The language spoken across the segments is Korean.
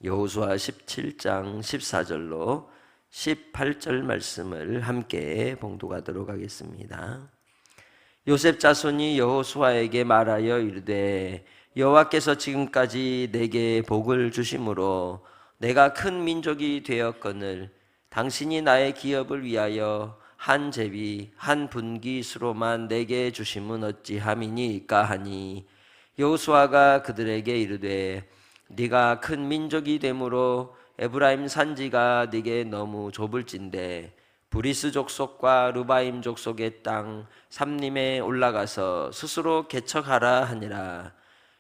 여호수아 17장 14절로 18절 말씀을 함께 봉독하도록 하겠습니다. 요셉 자손이 여호수아에게 말하여 이르되 여호와께서 지금까지 내게 복을 주심으로 내가 큰 민족이 되었거늘 당신이 나의 기업을 위하여 한 제비 한 분깃으로만 내게 주심은 어찌함이니까 하니 여호수아가 그들에게 이르되 네가 큰 민족이 되므로 에브라임 산지가 네게 너무 좁을진대 브리스 족속과 르바임 족속의 땅 삼림에 올라가서 스스로 개척하라 하니라.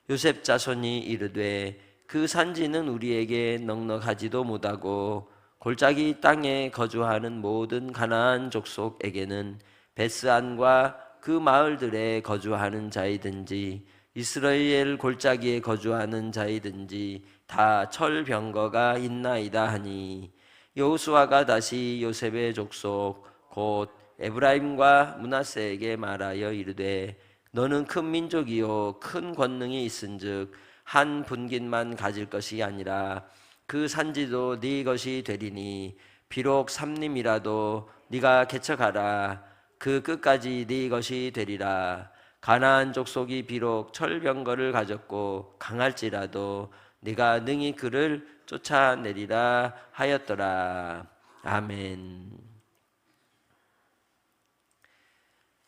요셉 자손이 이르되 그 산지는 우리에게 넉넉하지도 못하고 골짜기 땅에 거주하는 모든 가나안 족속에게는 베스안과 그 마을들에 거주하는 자이든지 이스라엘 골짜기에 거주하는 자이든지 다 철병거가 있나이다 하니 여호수아가 다시 요셉의 족속 곧 에브라임과 므낫세에게 말하여 이르되 너는 큰 민족이요 큰 권능이 있은즉 한 분깃만 가질 것이 아니라 그 산지도 네 것이 되리니 비록 삼림이라도 네가 개척하라 그 끝까지 네 것이 되리라. 가나안 족속이 비록 철병거를 가졌고 강할지라도 네가 능히 그를 쫓아내리라 하였더라. 아멘.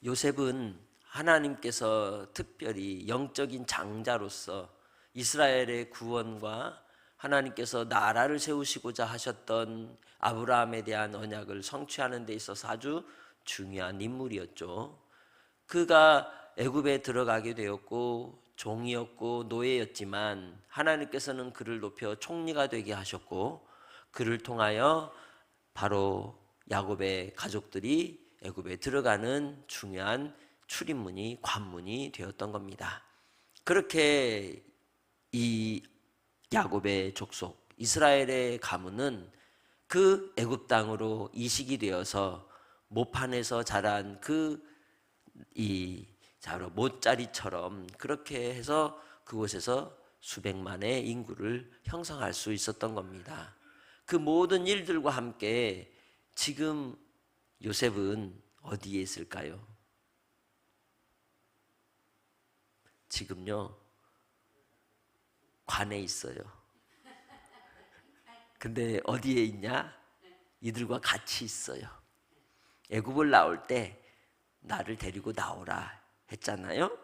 요셉은 하나님께서 특별히 영적인 장자로서 이스라엘의 구원과 하나님께서 나라를 세우시고자 하셨던 아브라함에 대한 언약을 성취하는 데 있어서 아주 중요한 인물이었죠. 그가 애굽에 들어가게 되었고 종이었고 노예였지만 하나님께서는 그를 높여 총리가 되게 하셨고 그를 통하여 바로 야곱의 가족들이 애굽에 들어가는 중요한 출입문이 관문이 되었던 겁니다. 그렇게 이 야곱의 족속 이스라엘의 가문은 그 애굽 땅으로 이식이 되어서 모판에서 자란 자로 못자리처럼 그렇게 해서 그곳에서 수백만의 인구를 형성할 수 있었던 겁니다. 그 모든 일들과 함께 지금 요셉은 어디에 있을까요? 지금요 관에 있어요. 근데 어디에 있냐? 이들과 같이 있어요. 애굽을 나올 때 나를 데리고 나오라 했잖아요.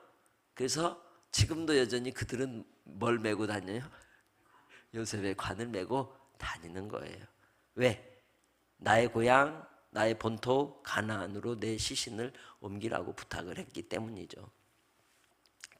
그래서 지금도 여전히 그들은 뭘 메고 다녀요? 요셉의 관을 메고 다니는 거예요. 왜? 나의 고향, 나의 본토 가나안으로 내 시신을 옮기라고 부탁을 했기 때문이죠.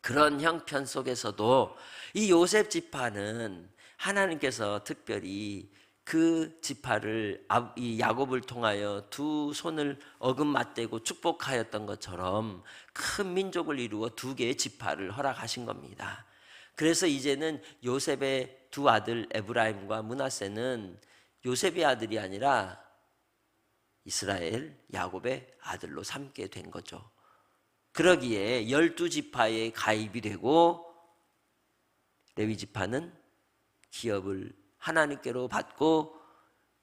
그런 형편 속에서도 이 요셉 지파는 하나님께서 특별히 그 지파를 이 야곱을 통하여 두 손을 어금맞대고 축복하였던 것처럼 큰 민족을 이루어 두 개의 지파를 허락하신 겁니다. 그래서 이제는 요셉의 두 아들 에브라임과 므낫세는 요셉의 아들이 아니라 이스라엘 야곱의 아들로 삼게 된 거죠. 그러기에 12지파에 가입이 되고 레위 지파는 기업을 하나님께로 받고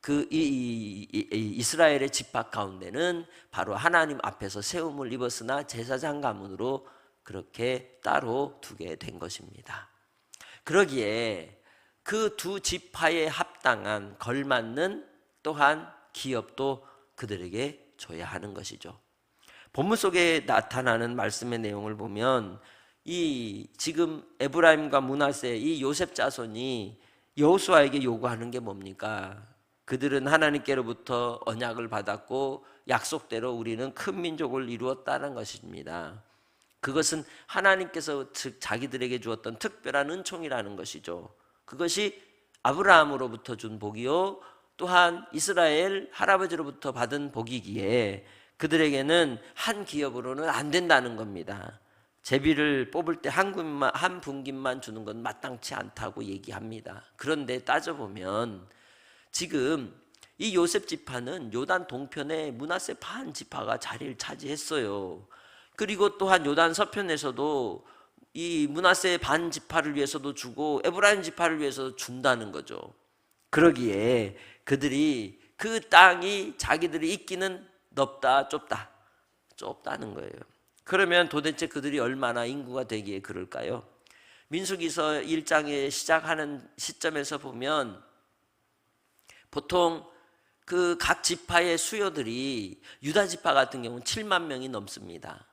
그 이스라엘의 지파 가운데는 바로 하나님 앞에서 세움을 입었으나 제사장 가문으로 그렇게 따로 두게 된 것입니다. 그러기에 그 두 지파에 합당한 걸맞는 또한 기업도 그들에게 줘야 하는 것이죠. 본문 속에 나타나는 말씀의 내용을 보면 이 지금 에브라임과 므낫세 이 요셉 자손이 여호수아에게 요구하는 게 뭡니까? 그들은 하나님께로부터 언약을 받았고 약속대로 우리는 큰 민족을 이루었다는 것입니다. 그것은 하나님께서 즉 자기들에게 주었던 특별한 은총이라는 것이죠. 그것이 아브라함으로부터 준 복이요 또한 이스라엘 할아버지로부터 받은 복이기에 그들에게는 한 기업으로는 안 된다는 겁니다. 제비를 뽑을 때 한 분깃만 주는 건 마땅치 않다고 얘기합니다. 그런데 따져보면 지금 이 요셉 지파는 요단 동편에 므낫세 반 지파가 자리를 차지했어요. 그리고 또한 요단 서편에서도 이 므낫세 반 지파를 위해서도 주고 에브라임 지파를 위해서도 준다는 거죠. 그러기에 그들이 그 땅이 자기들이 있기는 넓다 좁다, 좁다는 거예요. 그러면 도대체 그들이 얼마나 인구가 되기에 그럴까요? 민수기서 1장에 시작하는 시점에서 보면 보통 그 각 지파의 수요들이 유다 지파 같은 경우는 7만 명이 넘습니다.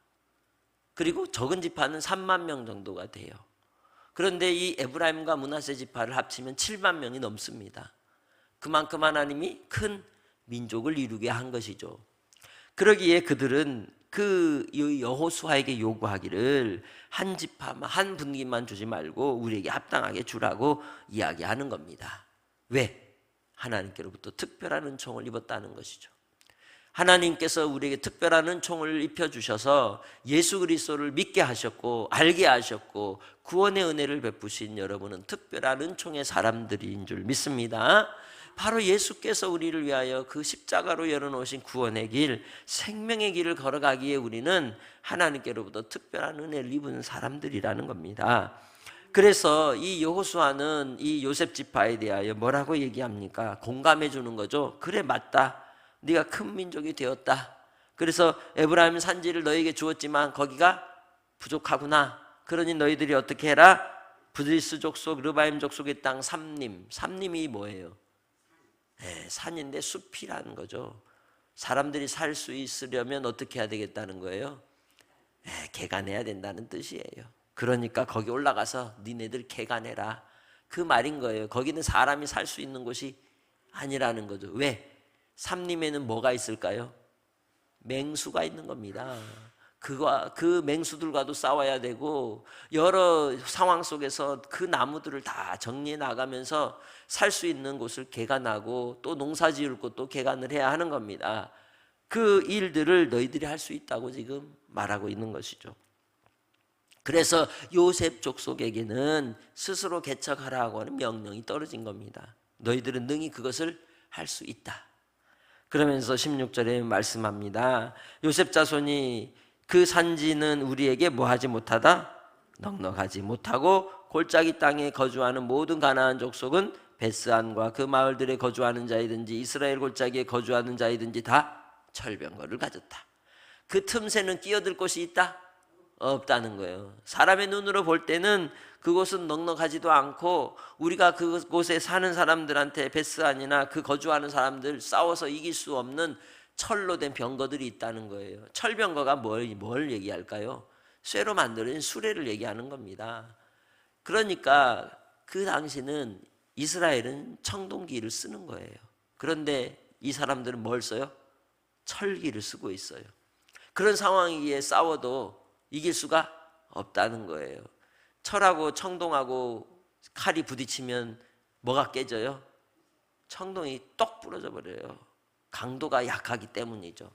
그리고 적은 지파는 3만 명 정도가 돼요. 그런데 이 에브라임과 므낫세 지파를 합치면 7만 명이 넘습니다. 그만큼 하나님이 큰 민족을 이루게 한 것이죠. 그러기에 그들은 그 여호수아에게 요구하기를 한 지파만, 한 분기만 주지 말고 우리에게 합당하게 주라고 이야기하는 겁니다. 왜? 하나님께로부터 특별한 은총을 입었다는 것이죠. 하나님께서 우리에게 특별한 은총을 입혀주셔서 예수 그리스도를 믿게 하셨고 알게 하셨고 구원의 은혜를 베푸신 여러분은 특별한 은총의 사람들인 줄 믿습니다. 바로 예수께서 우리를 위하여 그 십자가로 열어놓으신 구원의 길, 생명의 길을 걸어가기에 우리는 하나님께로부터 특별한 은혜를 입은 사람들이라는 겁니다. 그래서 이 여호수아는 이 요셉 지파에 대하여 뭐라고 얘기합니까? 공감해 주는 거죠. 그래, 맞다. 네가 큰 민족이 되었다. 그래서 에브라임 산지를 너에게 주었지만 거기가 부족하구나. 그러니 너희들이 어떻게 해라? 브리스 족속, 르바임 족속의 땅 삼림. 삼림이 뭐예요? 산인데 숲이라는 거죠. 사람들이 살 수 있으려면 어떻게 해야 되겠다는 거예요? 개간해야 된다는 뜻이에요. 그러니까 거기 올라가서 니네들 개간해라, 그 말인 거예요. 거기는 사람이 살 수 있는 곳이 아니라는 거죠. 왜? 삼림에는 뭐가 있을까요? 맹수가 있는 겁니다. 그 맹수들과도 싸워야 되고 여러 상황 속에서 그 나무들을 다 정리해 나가면서 살 수 있는 곳을 개간하고 또 농사 지을 곳도 개간을 해야 하는 겁니다. 그 일들을 너희들이 할 수 있다고 지금 말하고 있는 것이죠. 그래서 요셉 족속에게는 스스로 개척하라고 하는 명령이 떨어진 겁니다. 너희들은 능히 그것을 할 수 있다. 그러면서 16절에 말씀합니다. 요셉 자손이 그 산지는 우리에게 뭐하지 못하다? 넉넉하지 못하고 골짜기 땅에 거주하는 모든 가나안 족속은 베스안과 그 마을들에 거주하는 자이든지 이스라엘 골짜기에 거주하는 자이든지 다 철병거를 가졌다. 그 틈새는 끼어들 곳이 있다? 없다는 거예요. 사람의 눈으로 볼 때는 그곳은 넉넉하지도 않고 우리가 그곳에 사는 사람들한테 베스안이나 그 거주하는 사람들 싸워서 이길 수 없는 철로 된 병거들이 있다는 거예요. 철병거가 뭘 얘기할까요? 쇠로 만들어진 수레를 얘기하는 겁니다. 그러니까 그 당시는 이스라엘은 청동기를 쓰는 거예요. 그런데 이 사람들은 뭘 써요? 철기를 쓰고 있어요. 그런 상황이기에 싸워도 이길 수가 없다는 거예요. 철하고 청동하고 칼이 부딪히면 뭐가 깨져요? 청동이 똑 부러져 버려요. 강도가 약하기 때문이죠.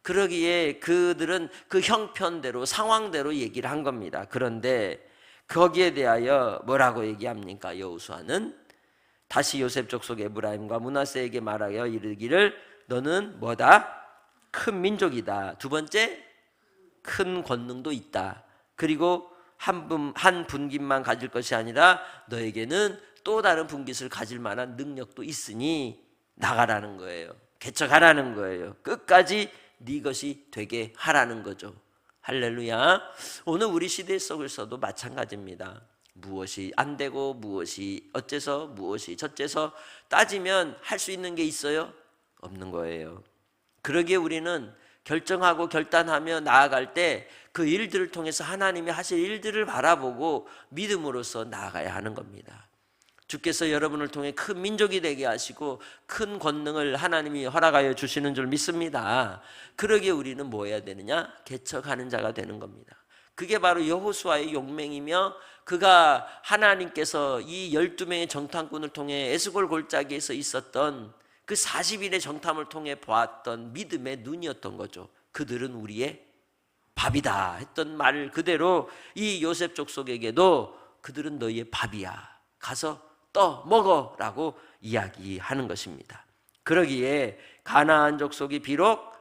그러기에 그들은 그 형편대로 상황대로 얘기를 한 겁니다. 그런데 거기에 대하여 뭐라고 얘기합니까? 여호수아는 다시 요셉 족속 에브라임과 므낫세에게 말하여 이르기를 너는 뭐다? 큰 민족이다. 두 번째, 큰 권능도 있다. 그리고 한 분깃만 가질 것이 아니라 너에게는 또 다른 분깃을 가질 만한 능력도 있으니 나가라는 거예요. 개척하라는 거예요. 끝까지 네 것이 되게 하라는 거죠. 할렐루야. 오늘 우리 시대 속에서도 마찬가지입니다. 무엇이 안 되고 무엇이 어째서 무엇이 저째서 따지면 할 수 있는 게 있어요? 없는 거예요. 그러기에 우리는 결정하고 결단하며 나아갈 때 그 일들을 통해서 하나님이 하실 일들을 바라보고 믿음으로써 나아가야 하는 겁니다. 주께서 여러분을 통해 큰 민족이 되게 하시고 큰 권능을 하나님이 허락하여 주시는 줄 믿습니다. 그러기에 우리는 뭐 해야 되느냐? 개척하는 자가 되는 겁니다. 그게 바로 여호수아의 용맹이며 그가 하나님께서 이 12명의 정탐꾼을 통해 에스골 골짜기에서 있었던 그 40일의 정탐을 통해 보았던 믿음의 눈이었던 거죠. 그들은 우리의 밥이다 했던 말 그대로 이 요셉 족속에게도 그들은 너희의 밥이야. 가서 떠 먹어라고 이야기하는 것입니다. 그러기에 가나안 족속이 비록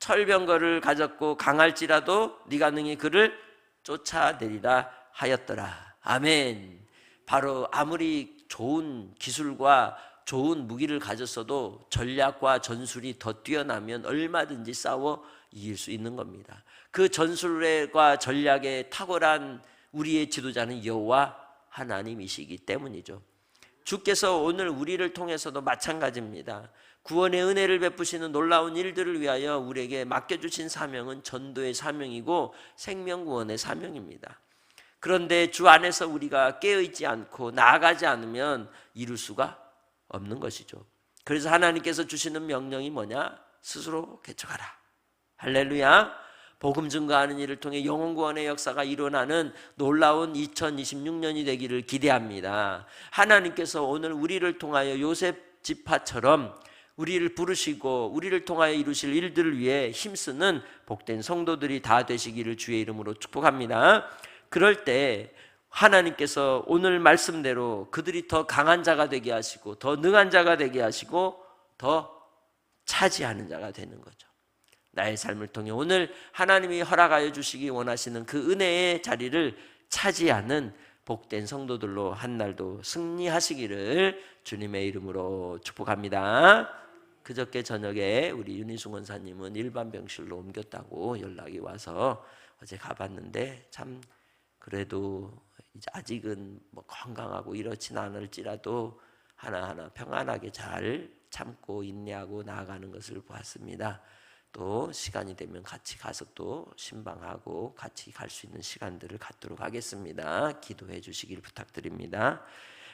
철병거를 가졌고 강할지라도 네가 능히 그를 쫓아내리라 하였더라. 아멘. 바로 아무리 좋은 기술과 좋은 무기를 가졌어도 전략과 전술이 더 뛰어나면 얼마든지 싸워 이길 수 있는 겁니다. 그 전술과 전략에 탁월한 우리의 지도자는 여호와 하나님이시기 때문이죠. 주께서 오늘 우리를 통해서도 마찬가지입니다. 구원의 은혜를 베푸시는 놀라운 일들을 위하여 우리에게 맡겨주신 사명은 전도의 사명이고 생명구원의 사명입니다. 그런데 주 안에서 우리가 깨어있지 않고 나아가지 않으면 이룰 수가 없는 것이죠. 그래서 하나님께서 주시는 명령이 뭐냐? 스스로 개척하라. 할렐루야. 복음 증거하는 일을 통해 영혼 구원의 역사가 일어나는 놀라운 2026년이 되기를 기대합니다. 하나님께서 오늘 우리를 통하여 요셉 지파처럼 우리를 부르시고 우리를 통하여 이루실 일들을 위해 힘쓰는 복된 성도들이 다 되시기를 주의 이름으로 축복합니다. 그럴 때 하나님께서 오늘 말씀대로 그들이 더 강한 자가 되게 하시고 더 능한 자가 되게 하시고 더 차지하는 자가 되는 거죠. 나의 삶을 통해 오늘 하나님이 허락하여 주시기 원하시는 그 은혜의 자리를 차지하는 복된 성도들로 한날도 승리하시기를 주님의 이름으로 축복합니다. 그저께 저녁에 우리 윤희숙 원사님은 일반 병실로 옮겼다고 연락이 와서 어제 가봤는데 참 그래도 이제 아직은 뭐 건강하고 이렇진 않을지라도 하나하나 평안하게 잘 참고 인내하고 나아가는 것을 보았습니다. 또 시간이 되면 같이 가서 또 신방하고 같이 갈 수 있는 시간들을 갖도록 하겠습니다. 기도해 주시길 부탁드립니다.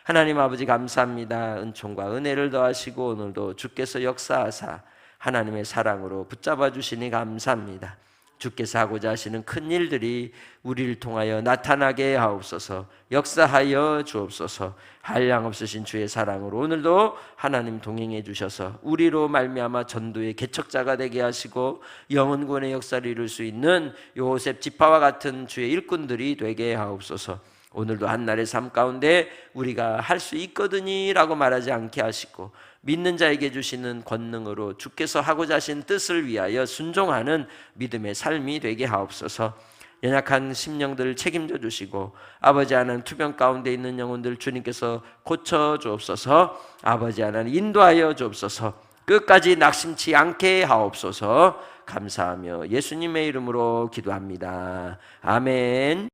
하나님 아버지 감사합니다. 은총과 은혜를 더하시고 오늘도 주께서 역사하사 하나님의 사랑으로 붙잡아 주시니 감사합니다. 주께서 하고자 하시는 큰 일들이 우리를 통하여 나타나게 하옵소서. 역사하여 주옵소서. 한량없으신 주의 사랑으로 오늘도 하나님 동행해 주셔서 우리로 말미암아 전도의 개척자가 되게 하시고 영혼구원의 역사를 이룰 수 있는 요셉 지파와 같은 주의 일꾼들이 되게 하옵소서. 오늘도 한날의 삶 가운데 우리가 할 수 있거든요 라고 말하지 않게 하시고 믿는 자에게 주시는 권능으로 주께서 하고자 하신 뜻을 위하여 순종하는 믿음의 삶이 되게 하옵소서. 연약한 심령들을 책임져 주시고 아버지 하나님 투병 가운데 있는 영혼들 주님께서 고쳐 주옵소서. 아버지 하나님 인도하여 주옵소서. 끝까지 낙심치 않게 하옵소서. 감사하며 예수님의 이름으로 기도합니다. 아멘.